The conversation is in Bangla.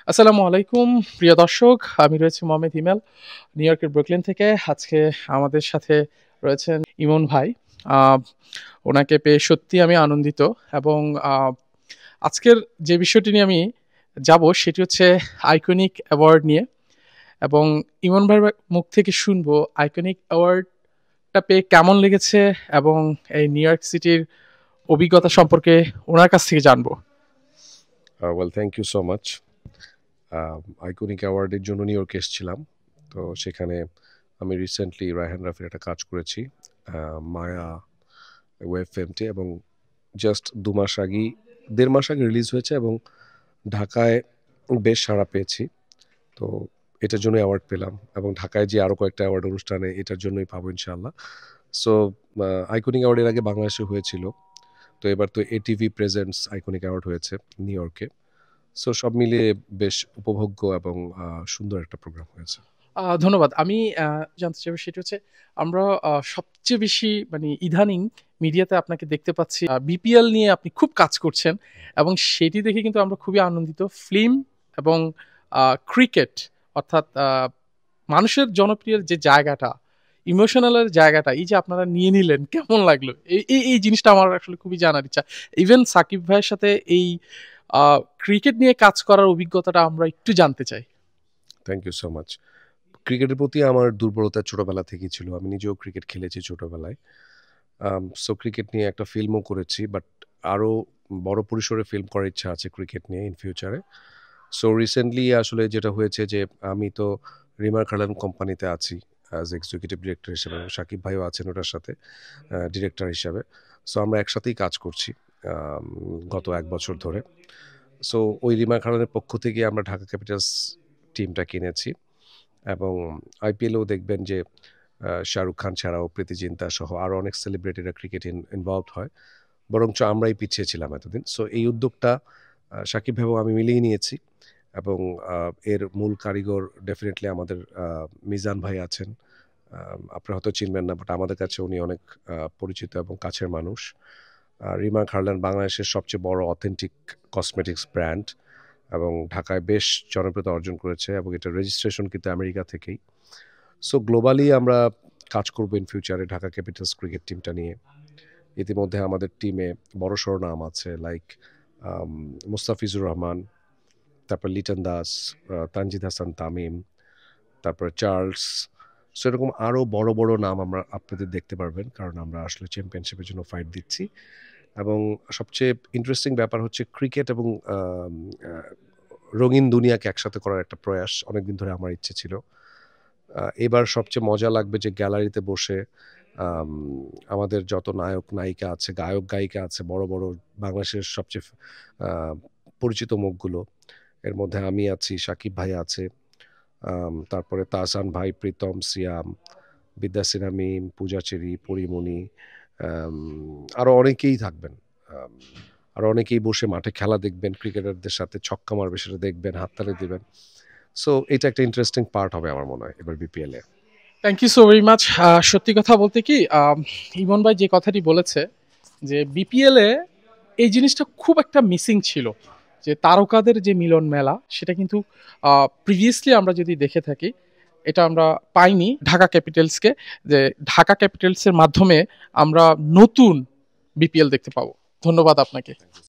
আসসালামু আলাইকুম প্রিয় দর্শক, আমি রয়েছি মোহাম্মদ হিমেল নিউ ইয়র্কের ব্রুকলিন থেকে। আজকে আমাদের সাথে রয়েছেন ইমন ভাই। আহ, ওনাকে পেয়ে সত্যি আমি আনন্দিত এবং আজকের যে বিষয়টি নিয়ে আমি যাব সেটি হচ্ছে আইকনিক অ্যাওয়ার্ড নিয়ে। এবং ইমন ভাইয়ের মুখ থেকে শুনবো আইকনিক অ্যাওয়ার্ডটা পেয়ে কেমন লেগেছে এবং এই নিউ ইয়র্ক সিটির অভিজ্ঞতা সম্পর্কে ওনার কাছ থেকে জানবো। Well, thank you so much. Iconic অ্যাওয়ার্ডের জন্য নিউ ইয়র্কে এসেছিলাম। তো সেখানে আমি রিসেন্টলি রায়হান রাফির একটা কাজ করেছি, মায়া ওয়েব ফিল্মটি, এবং জাস্ট 2 মাস আগেই 1.5 মাস আগে রিলিজ হয়েছে এবং ঢাকায় বেশ সাড়া পেয়েছি। তো এটার জন্যই অ্যাওয়ার্ড পেলাম, এবং ঢাকায় যে আরও কয়েকটা অ্যাওয়ার্ড অনুষ্ঠানে এটার জন্যই পাবো ইনশাআল্লাহ। সো আইকনিক অ্যাওয়ার্ডের আগে বাংলাদেশে হয়েছিল, তো এবার তো এটিভি প্রেজেন্টস আইকনিক অ্যাওয়ার্ড হয়েছে নিউ ইয়র্কে। সো সব মিলিয়ে বেশ উপভোগ্য এবং সুন্দর একটা প্রোগ্রাম হয়েছে। ধন্যবাদ। আমি জানতে চাইবো সেটা হচ্ছে আমরা সবচেয়ে বেশি মানে ইদানিং মিডিয়াতে আপনাকে দেখতে পাচ্ছি বিপিএল নিয়ে আপনি খুব কাজ করছেন এবং সেটি দেখে কিন্তু আমরা খুবই আনন্দিত। ফিল্ম এবং ক্রিকেট অর্থাৎ মানুষের জনপ্রিয় যে জায়গাটা, ইমোশনালের জায়গাটা এই যে আপনারা নিয়ে নিলেন কেমন লাগলো? এই জিনিসটা আমার আসলে খুবই জানার ইচ্ছা। ইভেন সাকিব ভাইয়ের সাথে এই ক্রিকেট নিয়ে কাজ করার অভিজ্ঞতাটা আমরা একটু জানতে চাই। Thank you so much. ক্রিকেটের প্রতি আমার দুর্বলতা ছোটবেলা থেকেই ছিল। আমি নিজেও ক্রিকেট খেলেছি ছোটবেলায়। সো ক্রিকেট নিয়ে একটা ফিল্মও করেছি, বাট আরও বড় পরিসরে ফিল্ম করার ইচ্ছা আছে ক্রিকেট নিয়ে ইন ফিউচারে। সো রিসেন্টলি আসলে যেটা হয়েছে যে আমি তো রিমার খালান কোম্পানিতে আছি অ্যাজ এক্সিকিউটিভ ডিরেক্টর হিসেবে, এবং সাকিব ভাইও আছেন ওটার সাথে ডিরেক্টর হিসাবে। সো আমরা একসাথেই কাজ করছি গত 1 বছর ধরে। সো ওই রিমা খালানের পক্ষ থেকে আমরা ঢাকা ক্যাপিটালস টিমটা কিনেছি, এবং আইপিএলেও দেখবেন যে শাহরুখ খান ছাড়াও প্রীতি জিন্তা সহ আরও অনেক সেলিব্রিটিরা ক্রিকেট ইনভলভড হয়, বরঞ্চ আমরাই পিছিয়ে ছিলাম এতদিন। সো এই উদ্যোগটা সাকিব ভাইও আমি মিলিয়ে নিয়েছি, এবং এর মূল কারিগর ডেফিনেটলি আমাদের মিজান ভাই আছেন। আপনারা হয়তো চিনবেন না, বাট আমাদের কাছে উনি অনেক পরিচিত এবং কাছের মানুষ। রিমা খারল্যান্ড বাংলাদেশের সবচেয়ে বড় অথেন্টিক কসমেটিক্স ব্র্যান্ড, এবং ঢাকায় বেশ জনপ্রিয়তা অর্জন করেছে, এবং এটা রেজিস্ট্রেশন কিন্তু আমেরিকা থেকেই। সো গ্লোবালি আমরা কাজ করবো ইন ফিউচারে ঢাকা ক্যাপিটালস ক্রিকেট টিমটা নিয়ে। ইতিমধ্যে আমাদের টিমে বড়সড় নাম আছে, লাইক মুস্তাফিজুর রহমান, তারপর লিটন দাস, তানজিদ হাসান তামিম, তারপরে চার্লস। সো এরকম আরও বড় বড় নাম আমরা আপনাদের দেখতে পারবেন, কারণ আমরা আসলে চ্যাম্পিয়নশিপের জন্য ফাইট দিচ্ছি। এবং সবচেয়ে ইন্টারেস্টিং ব্যাপার হচ্ছে ক্রিকেট এবং রঙিন দুনিয়াকে একসাথে করার একটা প্রয়াস অনেকদিন ধরে আমার ইচ্ছে ছিল। এবার সবচেয়ে মজা লাগবে যে গ্যালারিতে বসে আম, আমাদের যত নায়ক নায়িকা আছে, গায়ক গায়িকা আছে, বড় বড় বাংলাদেশের সবচেয়ে পরিচিত মুখগুলো, এর মধ্যে আমি আছি, সাকিব ভাই আছে, তারপরে তাহসান ভাই, প্রীতম, সিয়াম, বিদ্যাসিন আমিন, পূজা চেরি, পরিমণি, আরও অনেকেই থাকবেন। আম, আরও অনেকেই বসে মাঠে খেলা দেখবেন, ক্রিকেটারদের সাথে ছক্কা মারবে সেটা দেখবেন, হাততালি দিবেন। সো এটা একটা ইন্টারেস্টিং পার্ট হবে আমার মনে হয় এবার বিপিএল এ। Thank you so very much. সত্যি কথা বলতে কি ইমন ভাই যে কথাটি বলেছে যে বিপিএল এ এই জিনিসটা খুব একটা মিসিং ছিল, যে তারকাদের যে মিলন মেলা সেটা কিন্তু প্রিভিয়াসলি আমরা যদি দেখে থাকি এটা আমরা পাইনি ঢাকা ক্যাপিটালসকে, যে ঢাকা ক্যাপিটালসের মাধ্যমে আমরা নতুন বিপিএল দেখতে পাবো। ধন্যবাদ আপনাকে।